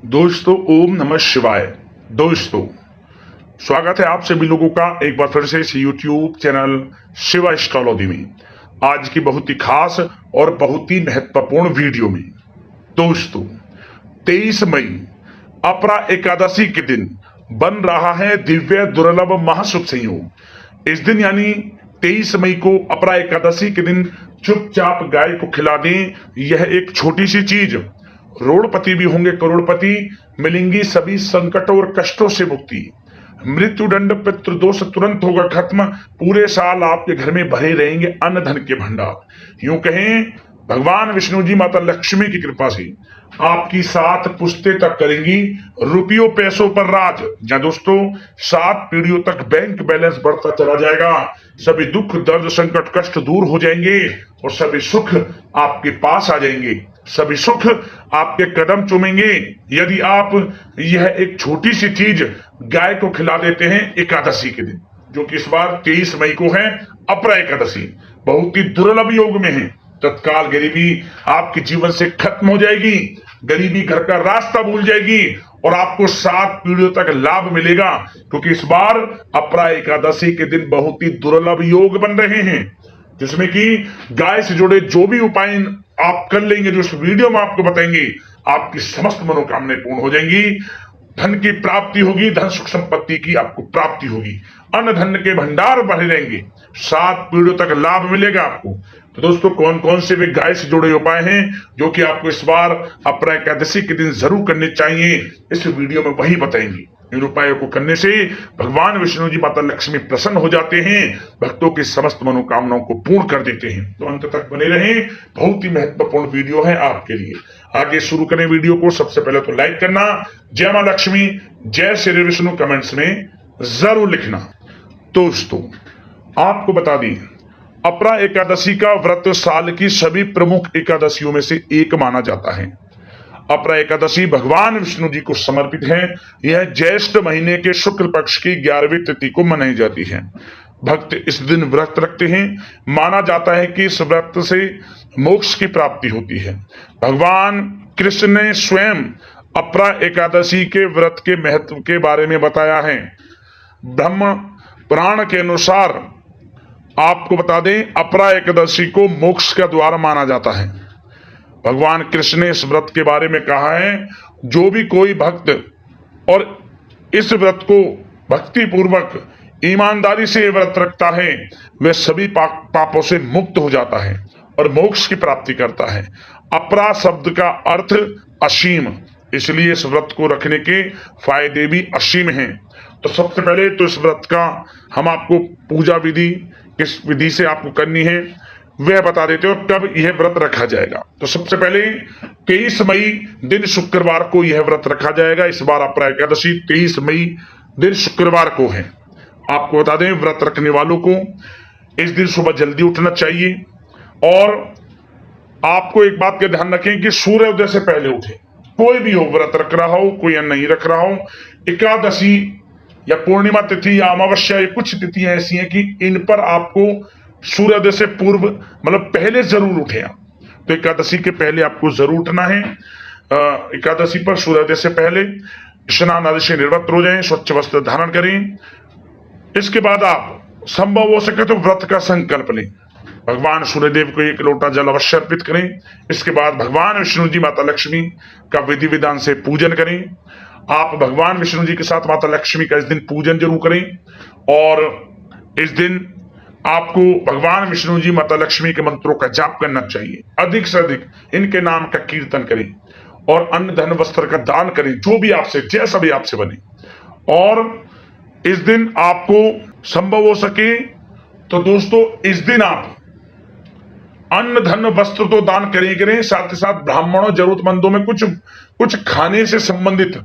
दोस्तों ओम नमः शिवाय। दोस्तों स्वागत है आप सभी लोगों का एक बार फिर से इस यूट्यूब चैनल शिवा एस्ट्रोलॉजी में आज की बहुत ही खास और बहुत ही महत्वपूर्ण वीडियो में। दोस्तों 23 मई अपरा एकादशी के दिन बन रहा है दिव्य दुर्लभ महाशुभ संयोग। इस दिन यानी 23 मई को अपरा एकादशी के दिन चुपचाप गाय को खिला दें। यह एक छोटी सी चीज रोड़पति भी होंगे करोड़पति, मिलेंगी सभी संकटों और कष्टों से मुक्ति। मृत्यु दंड पितृ दोष तुरंत होगा खत्म। पूरे साल आपके घर में भरे रहेंगे अन्न धन के भंडार। यूं कहें भगवान विष्णु जी माता लक्ष्मी की कृपा से आपकी 7 पुश्तें तक करेंगी रुपयों पैसों पर राज। या दोस्तों 7 पीढ़ियों तक बैंक बैलेंस बढ़ता चला जाएगा। सभी दुख दर्द संकट कष्ट दूर हो जाएंगे और सभी सुख आपके पास आ जाएंगे। सभी सुख आपके कदम चूमेंगे यदि आप यह एक छोटी सी चीज गाय को खिला देते हैं एकादशी के दिन, जो कि इस बार 23 मई को है अपरा एकादशी। बहुत ही दुर्लभ योग में है। तत्काल गरीबी आपके जीवन से खत्म हो जाएगी। गरीबी घर का रास्ता भूल जाएगी और आपको 7 पीढ़ियों तक लाभ मिलेगा, क्योंकि इस बार अपरा एकादशी के दिन बहुत ही दुर्लभ योग बन रहे हैं, जिसमें कि गाय से जुड़े जो भी उपाय आप कर लेंगे, जो इस वीडियो में आपको बताएंगे, आपकी समस्त मनोकामनाएं पूर्ण हो जाएंगी। धन की प्राप्ति होगी, धन सुख संपत्ति की आपको प्राप्ति होगी, अन्न धन के भंडार बढ़े रहेंगे, 7 पीढ़ियों तक लाभ मिलेगा आपको। तो दोस्तों कौन कौन से भी गाय से जुड़े उपाय हैं जो कि आपको इस बार अपरा एकादशी के दिन जरूर करने चाहिए, इस वीडियो में वही बताएंगे। इन उपायों को करने से भगवान विष्णु जी माता लक्ष्मी प्रसन्न हो जाते हैं, भक्तों की समस्त मनोकामनाओं को पूर्ण कर देते हैं। तो अंत तक बने रहें, बहुत ही महत्वपूर्ण वीडियो है आपके लिए। आगे शुरू करें वीडियो को। सबसे पहले तो लाइक करना, जय मां लक्ष्मी, जय श्री विष्णु कमेंट्स में जरूर लिखना। दोस्तों आपको बता दें अपरा एकादशी का व्रत साल की सभी प्रमुख एकादशियों में से एक माना जाता है। अपरा एकादशी भगवान विष्णु जी को समर्पित है। यह ज्येष्ठ महीने के शुक्ल पक्ष की 11वीं तिथि को मनाई जाती है। भक्त इस दिन व्रत रखते हैं। माना जाता है कि इस व्रत से मोक्ष की प्राप्ति होती है। भगवान कृष्ण ने स्वयं अपरा एकादशी के व्रत के महत्व के बारे में बताया है। ब्रह्म पुराण के अनुसार आपको बता दें अपरा एकादशी को मोक्ष का द्वार माना जाता है। भगवान कृष्ण ने इस व्रत के बारे में कहा है, जो भी कोई भक्त और इस व्रत को भक्ति पूर्वक ईमानदारी से व्रत रखता है, वह सभी पापों से मुक्त हो जाता है और मोक्ष की प्राप्ति करता है। अपरा शब्द का अर्थ असीम, इसलिए इस व्रत को रखने के फायदे भी असीम हैं। तो सबसे पहले तो इस व्रत का हम आपको पूजा विधि किस विधि से आपको करनी है वह बता देते हैं और कब यह व्रत रखा जाएगा। तो सबसे पहले 23 मई दिन शुक्रवार को यह व्रत रखा जाएगा। इस बार अपरा एकादशी 23 मई दिन शुक्रवार को है। आपको बता दें व्रत रखने वालों को इस दिन सुबह जल्दी उठना चाहिए और आपको एक बात का ध्यान रखें कि सूर्योदय से पहले उठे। कोई भी हो, व्रत रख रहा हो कोई या नहीं रख रहा हो, एकादशी या पूर्णिमा तिथि या अमावस्या, ये कुछ तिथियां ऐसी हैं कि इन पर आपको सूर्योदय से पूर्व मतलब पहले जरूर उठे आप। तो एकादशी के पहले आपको जरूर उठना है। एकादशी पर सूर्योदय से पहले स्नान आदि से निवृत्त हो जाएं, स्वच्छ वस्त्र धारण करें। इसके बाद आप संभव हो सके तो व्रत का संकल्प लें। भगवान सूर्यदेव को 1 लोटा जल अवश्य अर्पित करें। इसके बाद भगवान विष्णु जी माता लक्ष्मी का विधि विधान से पूजन करें। आप भगवान विष्णु जी के साथ माता लक्ष्मी का इस दिन पूजन जरूर करें और इस दिन आपको भगवान विष्णु जी माता लक्ष्मी के मंत्रों का जाप करना चाहिए। अधिक से अधिक इनके नाम का कीर्तन करें और अन्न धन वस्त्र का दान करें, जो भी आपसे जैसा भी आपसे बने। और इस दिन आपको संभव हो सके तो दोस्तों इस दिन आप अन्न धन वस्त्र तो दान करें, साथ ही साथ ब्राह्मणों जरूरतमंदों में कुछ खाने से संबंधित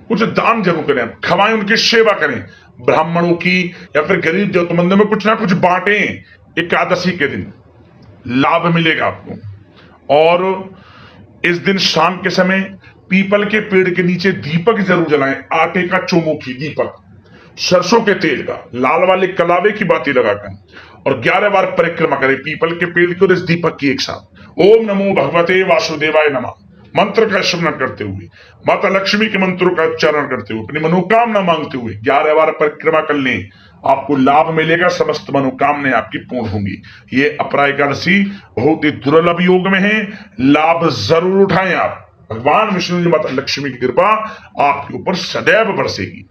कुछ दान जरूर करें, खवाएं, उनकी सेवा करें। ब्राह्मणों की या फिर गरीब जरूरतमंदों में कुछ ना कुछ बांटें। एकादशी के दिन लाभ मिलेगा आपको। और इस दिन शाम के समय पीपल के पेड़ के नीचे दीपक जरूर जलाएं। आटे का चौमुखी दीपक, सरसों के तेल का, लाल वाले कलावे की बाती लगाकर और 11 बार परिक्रमा करें पीपल के पेड़ की और इस दीपक की एक साथ। ओम नमो भगवते वासुदेवाय नमः, मंत्र का स्मरण करते हुए, माता लक्ष्मी के मंत्रों का उच्चारण करते हुए, अपनी मनोकामना मांगते हुए 11 बार परिक्रमा कर लें, आपको लाभ मिलेगा, समस्त मनोकामनाएं आपकी पूर्ण होंगी। ये अपरा एकादशी बहुत ही दुर्लभ योग में है, लाभ जरूर उठाएं आप। भगवान विष्णु जी, माता लक्ष्मी की कृपा आपके ऊपर सदैव बरसेगी।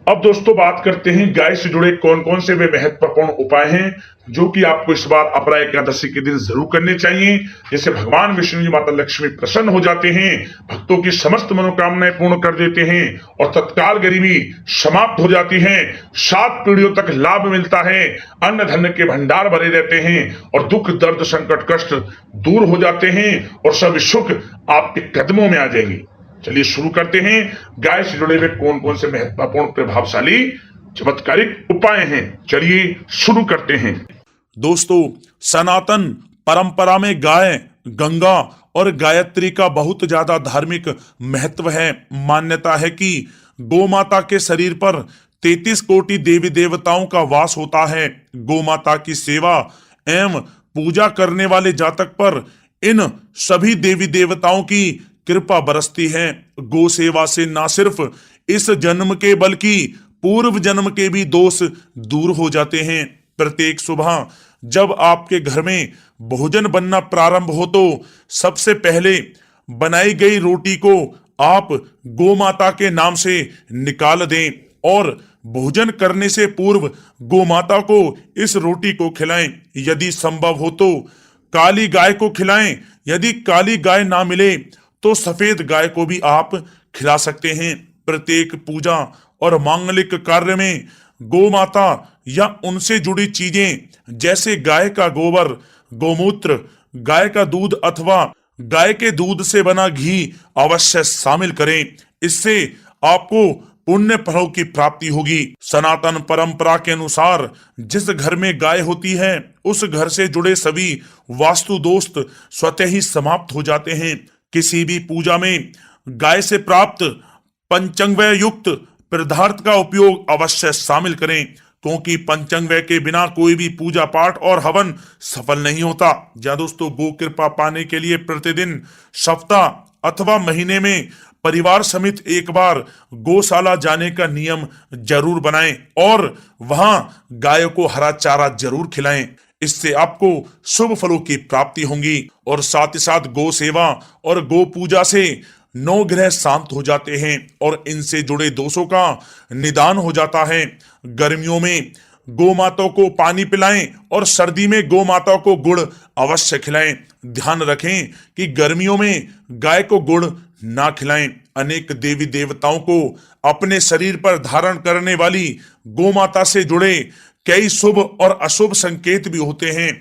अब दोस्तों बात करते हैं गाय से जुड़े कौन कौन से वे महत्वपूर्ण उपाय हैं जो कि आपको इस बार अपरा एकादशी के दिन जरूर करने चाहिए, जिससे भगवान विष्णु जी, माता लक्ष्मी प्रसन्न हो जाते हैं, भक्तों की समस्त मनोकामनाएं पूर्ण कर देते हैं और तत्काल गरीबी समाप्त हो जाती है। 7 पीढ़ियों तक लाभ मिलता है, अन्न धन के भंडार भरे रहते हैं और दुख दर्द संकट कष्ट दूर हो जाते हैं और सब सुख आपके कदमों में आ जाएंगे। चलिए शुरू करते हैं। गाय से जुड़े हुए कौन कौन से महत्वपूर्ण प्रभावशाली चमत्कारिक उपाय हैं, चलिए शुरू करते हैं। दोस्तों, सनातन परंपरा में गाय, गंगा और गायत्री का बहुत ज्यादा धार्मिक महत्व है। मान्यता है कि गौ माता के शरीर पर 33 कोटि देवी देवताओं का वास होता है। गौ माता की सेवा एवं पूजा करने वाले जातक पर इन सभी देवी देवताओं की कृपा बरसती है। गो सेवा से ना सिर्फ इस जन्म के बल्कि पूर्व जन्म के भी दोष दूर हो जाते हैं। प्रत्येक सुबह जब आपके घर में भोजन बनना प्रारंभ हो तो सबसे पहले बनाई गई रोटी को आप गौ माता के नाम से निकाल दें और भोजन करने से पूर्व गौ माता को इस रोटी को खिलाएं। यदि संभव हो तो काली गाय को खिलाएं। यदि काली गाय ना मिले तो सफेद गाय को भी आप खिला सकते हैं। प्रत्येक पूजा और मांगलिक कार्य में गौ माता या उनसे जुड़ी चीजें जैसे गाय का गोबर, गोमूत्र, गाय का दूध अथवा गाय के दूध से बना घी अवश्य शामिल करें। इससे आपको पुण्य फलों की प्राप्ति होगी। सनातन परंपरा के अनुसार जिस घर में गाय होती है उस घर से जुड़े सभी वास्तु दोष स्वतः ही समाप्त हो जाते हैं। किसी भी पूजा में गाय से प्राप्त पंचांगव्य युक्त पदार्थ का उपयोग अवश्य शामिल करें, क्योंकि पंचांगव्य के बिना कोई भी पूजा पाठ और हवन सफल नहीं होता। जहाँ दोस्तों, गो कृपा पाने के लिए प्रतिदिन, सप्ताह अथवा महीने में परिवार समेत एक बार गौशाला जाने का नियम जरूर बनाएं और वहां गाय को हरा चारा जरूर खिलाएं। इससे आपको शुभ फलों की प्राप्ति होगी और साथ ही साथ गौ सेवा और गौ पूजा से 9 ग्रह शांत हो जाते हैं और इनसे जुड़े दोषों का निदान हो जाता है। गर्मियों में गौ माता को पानी पिलाएं और सर्दी में गौ माता को गुड़ अवश्य खिलाएं। ध्यान रखें कि गर्मियों में गाय को गुड़ ना खिलाएं। अनेक देवी देवताओं को अपने शरीर पर धारण करने वाली गौ माता से जुड़े कई शुभ और अशुभ संकेत भी होते हैं।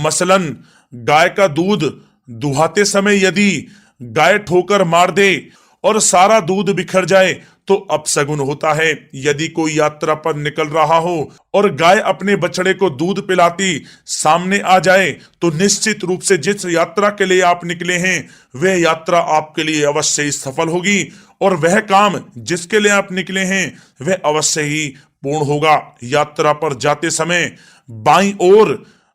मसलन गाय का दूध दुहाते समय यदि गाय ठोकर मार दे और सारा दूध बिखर जाए तो अपशगुन होता है। यदि कोई यात्रा पर निकल रहा हो और गाय अपने बछड़े को दूध पिलाती सामने आ जाए तो निश्चित रूप से जिस यात्रा के लिए आप निकले हैं वह यात्रा आपके लिए अवश्य ही सफल होगी और वह काम जिसके लिए आप निकले हैं वह अवश्य ही पूर्ण होगा। यात्रा पर जाते समय बाईं ओर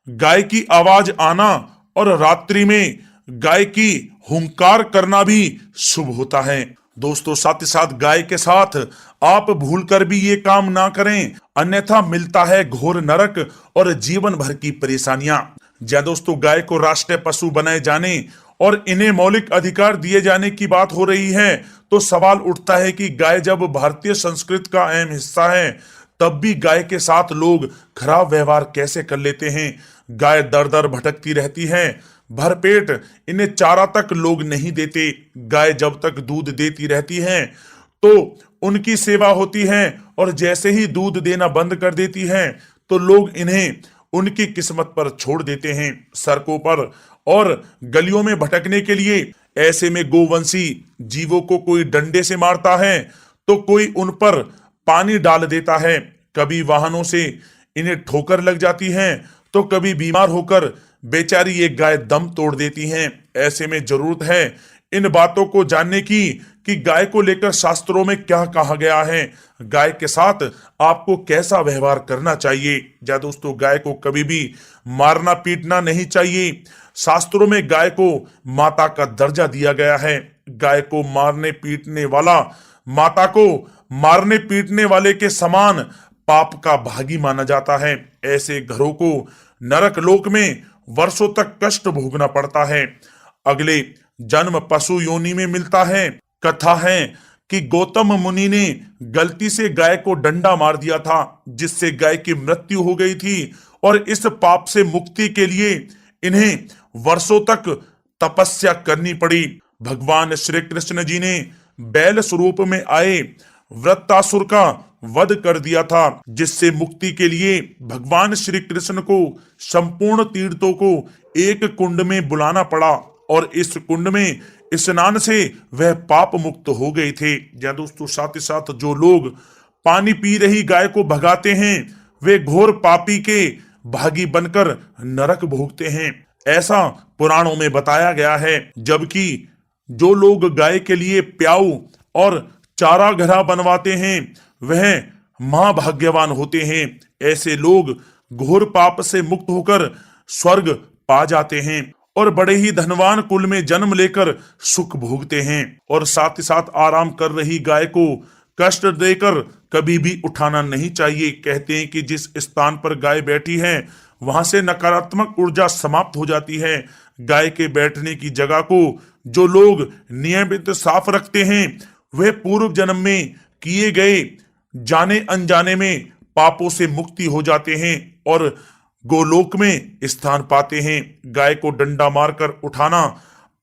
गाय की आवाज आना और रात्रि में गाय की हुंकार करना भी शुभ होता है। दोस्तों, साथ ही साथ गाय के साथ आप भूलकर भी ये काम ना करें, अन्यथा मिलता है घोर नरक और जीवन भर की परेशानियां। जय दोस्तों, गाय को राष्ट्रीय पशु बनाए जाने और इन्हें मौलिक अधिकार दिए जाने की बात हो रही है तो सवाल उठता है कि गाय जब भारतीय संस्कृति का अहम हिस्सा है तब भी गाय के साथ लोग खराब व्यवहार कैसे कर लेते हैं। गाय दर दर भटकती रहती है, भरपेट इन्हें चारा तक लोग नहीं देते। गाय जब तक दूध देती रहती है तो उनकी सेवा होती है और जैसे ही दूध देना बंद कर देती है तो लोग इन्हें उनकी किस्मत पर छोड़ देते हैं, सड़कों पर और गलियों में भटकने के लिए। ऐसे में गोवंशी जीवों को कोई डंडे से मारता है तो कोई उन पर पानी डाल देता है, कभी वाहनों से इन्हें ठोकर लग जाती है तो कभी बीमार होकर बेचारी ये गाय दम तोड़ देती हैं। ऐसे में जरूरत है इन बातों को जानने की कि गाय को लेकर शास्त्रों में क्या कहा गया है, गाय के साथ आपको कैसा व्यवहार करना चाहिए। या दोस्तों, गाय को कभी भी मारना पीटना नहीं चाहिए। शास्त्रों में गाय को माता का दर्जा दिया गया है। गाय को मारने पीटने वाला माता को मारने पीटने वाले के समान पाप का भागी माना जाता है। ऐसे घरों को नरक लोक में वर्षों तक कष्ट भोगना पड़ता है। अगले जन्म पशु योनि में मिलता है। कथा है कि गौतम मुनि ने गलती से गाय को डंडा मार दिया था, जिससे गाय की मृत्यु हो गई थी, और इस पाप से मुक्ति के लिए इन्हें वर्षों तक तपस्या करनी पड़ी। भगवान श्री कृष्ण जी ने बैल स्वरूप में आए वृत्तासुर का वध कर दिया था, जिससे मुक्ति के लिए भगवान श्री कृष्ण को संपूर्ण तीर्थों को एक कुंड में बुलाना पड़ा, और इस कुंड में स्नान से वह पाप मुक्त हो गए थे। या दोस्तों, साथ ही साथ जो लोग पानी पी रही गाय को भगाते हैं, वे घोर पापी के भागी बनकर नरक भोगते हैं, ऐसा पुराणों में बताया गया है। जबकि जो लोग गाय के लिए प्याऊ और चारा घरा बनवाते हैं, वह महाभाग्यवान होते हैं। ऐसे लोग घोर पाप से मुक्त होकर स्वर्ग पा जाते हैं और बड़े ही धनवान कुल में जन्म लेकर सुख भोगते हैं। और साथ ही साथ आराम कर रही गाय को कष्ट देकर कभी भी उठाना नहीं चाहिए। कहते हैं कि जिस स्थान पर गाय बैठी है, वहां से नकारात्मक ऊर्जा समाप्त हो जाती है। गाय के बैठने की जगह को जो लोग नियमित साफ रखते हैं, वे पूर्व जन्म में किए गए जाने अनजाने में पापों से मुक्ति हो जाते हैं और गोलोक में स्थान पाते हैं। गाय को डंडा मारकर उठाना,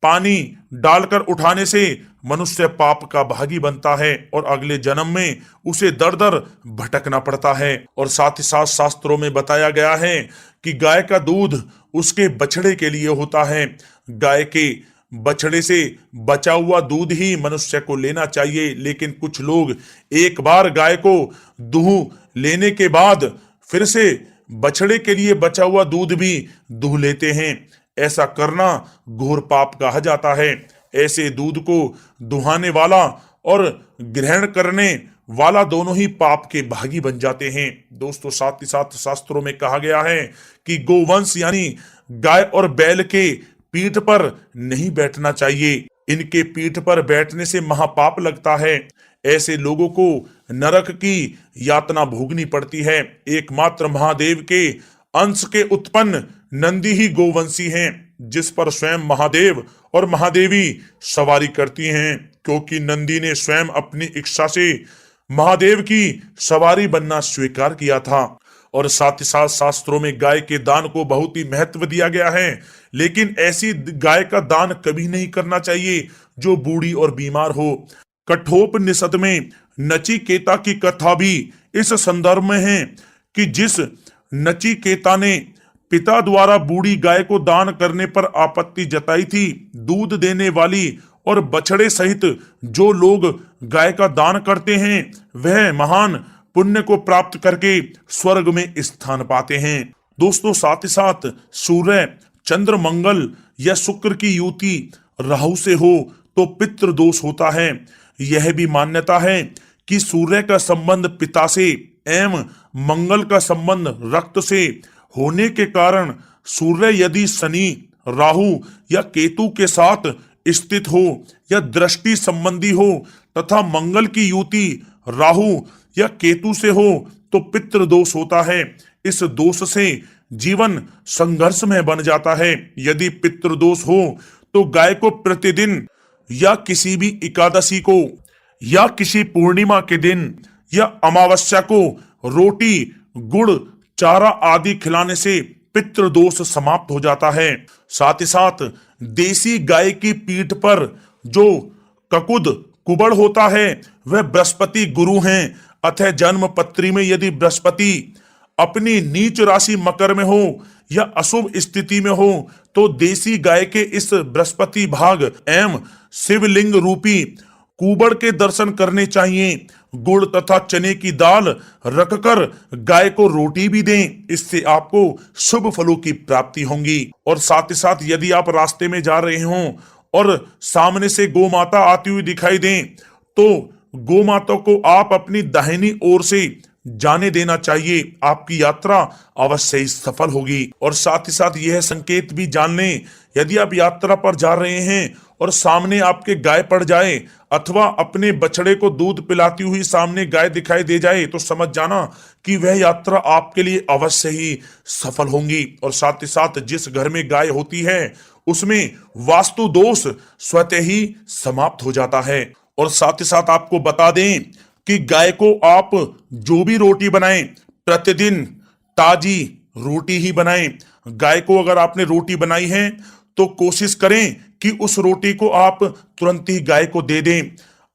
पानी डालकर उठाने से मनुष्य पाप का भागी बनता है और अगले जन्म में उसे दर दर भटकना पड़ता है। और साथ ही साथ शास्त्रों में बताया गया है कि गाय का दूध उसके बछड़े के लिए होता है। गाय के बछड़े से बचा हुआ दूध ही मनुष्य को लेना चाहिए, लेकिन कुछ लोग एक बार गाय को दूह लेने के बाद फिर से बछड़े के लिए बचा हुआ दूध भी दूह लेते हैं। ऐसा करना घोर पाप कहा जाता है। ऐसे दूध को दुहाने वाला और ग्रहण करने वाला दोनों ही पाप के भागी बन जाते हैं। दोस्तों, साथ ही साथ शास्त्रों में कहा गया है कि गोवंश यानी गाय और बैल के पीठ पर नहीं बैठना चाहिए। इनके पीठ पर बैठने से महापाप लगता है। ऐसे लोगों को नरक की यातना भोगनी पड़ती है। एकमात्र महादेव के अंश के उत्पन्न नंदी ही गोवंशी हैं, जिस पर स्वयं महादेव और महादेवी सवारी करती हैं, क्योंकि नंदी ने स्वयं अपनी इच्छा से महादेव की सवारी बनना स्वीकार किया था। और साथ ही साथ शास्त्रों में गाय के दान को बहुत ही महत्व दिया गया है, लेकिन ऐसी गाय का दान कभी नहीं करना चाहिए जो बूढ़ी और बीमार हो। कठोपनिषद में नचिकेता की कथा भी इस संदर्भ में है कि जिस नचिकेता ने पिता द्वारा बूढ़ी गाय को दान करने पर आपत्ति जताई थी, दूध देने वाली और बछड़े सहित जो लोग गाय का दान करते हैं, वह महान पुण्य को प्राप्त करके स्वर्ग में स्थान पाते हैं। दोस्तों, साथ ही साथ सूर्य, चंद्र, मंगल या शुक्र की युति राहु से हो तो पितृ दोष होता है। यह भी मान्यता है कि सूर्य का संबंध पिता से एवं मंगल का संबंध रक्त से होने के कारण सूर्य यदि शनि, राहु या केतु के साथ स्थित हो या दृष्टि संबंधी हो तथा मंगल की युति राहु या केतु से हो तो पितृ दोष होता है। इस दोष से जीवन संघर्ष में बन जाता है। यदि पितृ दोष हो तो गाय को प्रतिदिन या किसी भी एकादशी को या किसी पूर्णिमा के दिन या अमावस्या को रोटी, गुड़, चारा आदि खिलाने से पितृ दोष समाप्त हो जाता है। साथ ही साथ देसी गाय की पीठ पर जो ककुद कुबड़ होता है वह बृहस्पति गुरु हैं। अतः जन्म पत्री में यदि बृहस्पति अपनी नीच राशि मकर में हो या अशुभ स्थिति में हो तो देसी गाय के इस बृहस्पति भाग एवं शिवलिंग रूपी कुबड़ के दर्शन करने चाहिए। गुड़ तथा चने की दाल रखकर गाय को रोटी भी दें, इससे आपको शुभ फलों की प्राप्ति होगी। और साथ ही साथ यदि आप रास्ते में जा रहे हों और सामने से गौ माता आती हुई दिखाई दें तो गौ माता को आप अपनी दाहिनी ओर से जाने देना चाहिए। आपकी यात्रा अवश्य ही सफल होगी। और साथ ही साथ यह संकेत भी जान लें, यदि आप यात्रा पर जा रहे हैं और सामने आपके गाय पड़ जाए अथवा अपने बछड़े को दूध पिलाती हुई सामने गाय दिखाई दे जाए तो समझ जाना कि वह यात्रा आपके लिए अवश्य ही सफल होंगी। और साथ ही साथ जिस घर में गाय होती है उसमें वास्तु दोष स्वतः ही समाप्त हो जाता है। और साथ ही साथ आपको बता दें कि गाय को आप जो भी रोटी बनाएं प्रतिदिन ताजी रोटी ही बनाएं। गाय को अगर आपने रोटी बनाई है तो कोशिश करें कि उस रोटी को आप तुरंत ही गाय को दे दें।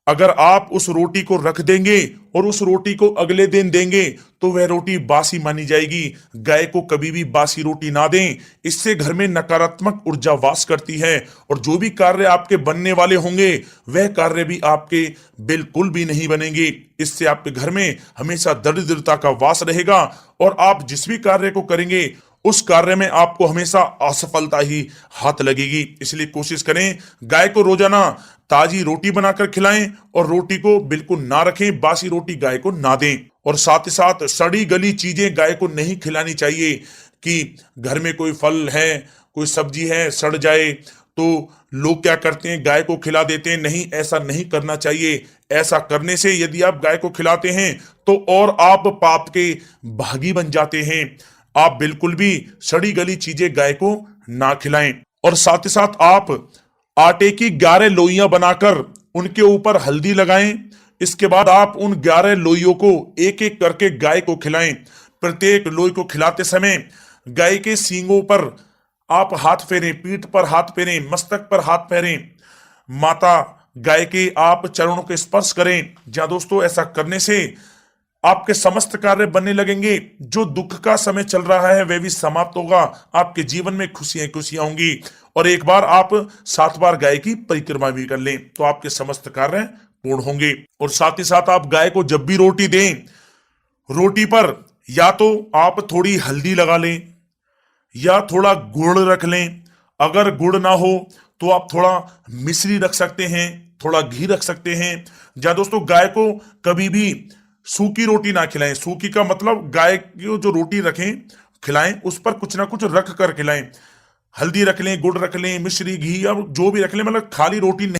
अगर आप उस रोटी को रख देंगे और उस रोटी को अगले दिन देंगे तो वह रोटी बासी मानी जाएगी। गाय को कभी भी बासी रोटी ना दें, इससे घर में नकारात्मक ऊर्जा वास करती है और जो भी कार्य आपके बनने वाले होंगे वह कार्य भी आपके बिल्कुल भी नहीं बनेंगे। इससे आपके घर में हमेशा दरिद्रता का वास रहेगा और आप जिस भी कार्य को करेंगे उस कार्य में आपको हमेशा असफलता ही हाथ लगेगी। इसलिए कोशिश करें गाय को रोजाना ताजी रोटी बनाकर खिलाएं और रोटी को बिल्कुल ना रखें, बासी रोटी गाय को ना दें। और साथ ही साथ सड़ी गली चीजें गाय को नहीं खिलानी चाहिए कि घर में कोई फल है, कोई सब्जी है, सड़ जाए तो लोग क्या करते हैं गाय को खिला देते हैं। नहीं, ऐसा नहीं करना चाहिए। ऐसा करने से यदि आप गाय को खिलाते हैं तो और आप पाप के भागी बन जाते हैं। आप बिल्कुल भी सड़ी गली चीजें गाय को ना खिलाएं। और साथ ही साथ आप आटे की 11 लोइयां बनाकर उनके ऊपर हल्दी लगाएं। इसके बाद आप उन 11 लोइयों को एक एक करके गाय को खिलाएं। प्रत्येक लोई को खिलाते समय गाय के सींगों पर आप हाथ फेरें, पीठ पर हाथ फेरें, मस्तक पर हाथ फेरें, माता गाय के आप चरणों के स्पर्श करें। जहां दोस्तों ऐसा करने से आपके समस्त कार्य बनने लगेंगे। जो दुख का समय चल रहा है वह भी समाप्त होगा। आपके जीवन में खुशियां खुशियां होंगी। और एक बार आप 7 बार गाय की परिक्रमा भी कर लें तो आपके समस्त कार्य पूर्ण होंगे। और साथ ही साथ आप गाय को जब भी रोटी दें, रोटी पर या तो आप थोड़ी हल्दी लगा लें या थोड़ा गुड़ रख लें। अगर गुड़ ना हो तो आप थोड़ा मिश्री रख सकते हैं, थोड़ा घी रख सकते हैं। या दोस्तों गाय को कभी भी सूखी रोटी ना खिलाएं। सूखी का मतलब गाय की जो रोटी रखें खिलाएं उस पर कुछ ना कुछ रख कर खिलाएं। हल्दी रख लें, गुड़ रख लें, मिश्री, घी या जो भी रख लें, मतलब खाली रोटी नहीं।